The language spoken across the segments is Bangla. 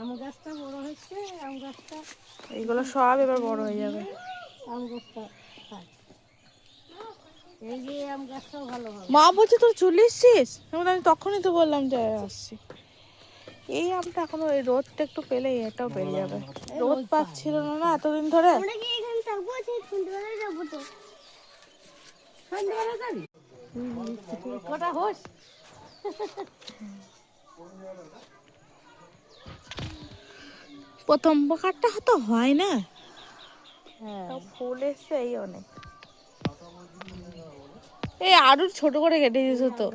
আম গাছটা বড় হচ্ছে, আম গাছটা এইগুলো সব এবার বড় হয়ে যাবে। আম গাছটা এই যে আম গাছটাও ভালো হবে। মা বলছে তোর চলে এসছিস, আমি তখনই তো বললাম যে আসছি। এই আমটা এখনো এই রোদটা একটু পেলেই এটাও বেরিয়ে যাবে। রোদ পাচ্ছিল না এতদিন ধরে। কটা হোস প্রথম প্রকারটা হয়তো হয় না, হ্যাঁ ফুল এসছে এই অনেক। এই আরো ছোট করে কেটে দিতে হতো,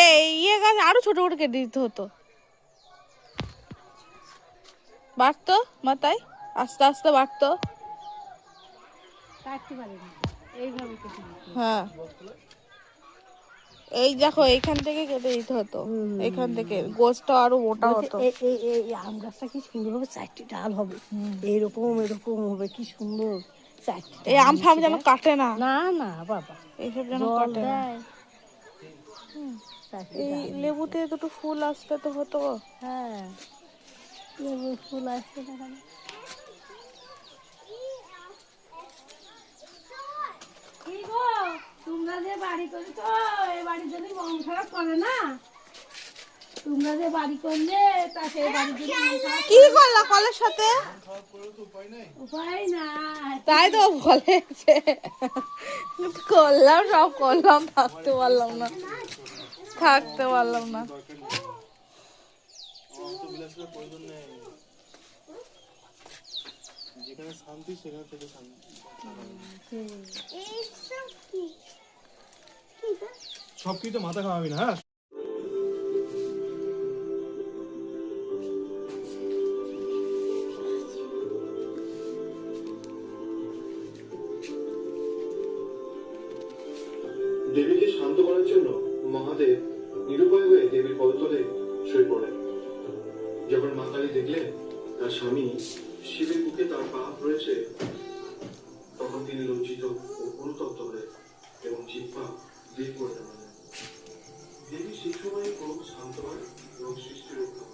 এই ইয়ে গাছ আরো ছোট করে কেটে দিতে হতো, বাড়তো মাথায় আস্তে আস্তে বাড়তো। কাটতে পারিনি, এইভাবে কেটে দিতে। হ্যাঁ এই দেখো এইখান থেকে কেটে দিতে হতো, এইখান থেকে গোছটা আরো মোটা হতো। এই আম গাছটা কি সুন্দর হবে, চারটি ডাল হবে এরকম এরকম হবে, কি সুন্দর চারটি। এই আম ফাম যেন কাটে না, না না বাবা, এইসব যেন জল কাটে না। দেয়। এই লেবুতে দুটো ফুল আসতে তো হতো। হ্যাঁ লেবু ফুল আসছে না কেন? কি গো তোমরা যে বাড়ি করেছো, এই বাড়ির জন্য মন খারাপ করে না? তোমরা যে বাড়ি করলে তা সেই বাড়ির জন্য মন খারাপ কি করলা কলের সাথে? উপায় নাই। তাই তো বলেছে, করলাম সব করলাম, থাকতে পারলাম না, থাকতে পারলাম না। যেখানে শান্তি সেখানে থেকে শান্তি। সব কিছু মাথা খাওয়াবি না। হ্যাঁ দেবীকে শান্ত করার জন্য মহাদেব নিরুপায় হয়ে দেবীর পদতলে শুয়ে পড়লেন। যখন মা কালী দেখলেন তার স্বামী শিবের বুকে তার পাপ রয়েছে, তখন তিনি লজ্জিত ও অনুতপ্ত হলেন এবং জিহ্বা বের করে দেওয়া। দেবী সেই সময় ক্রোধ শান্ত হয় এবং সৃষ্টি রক্ষা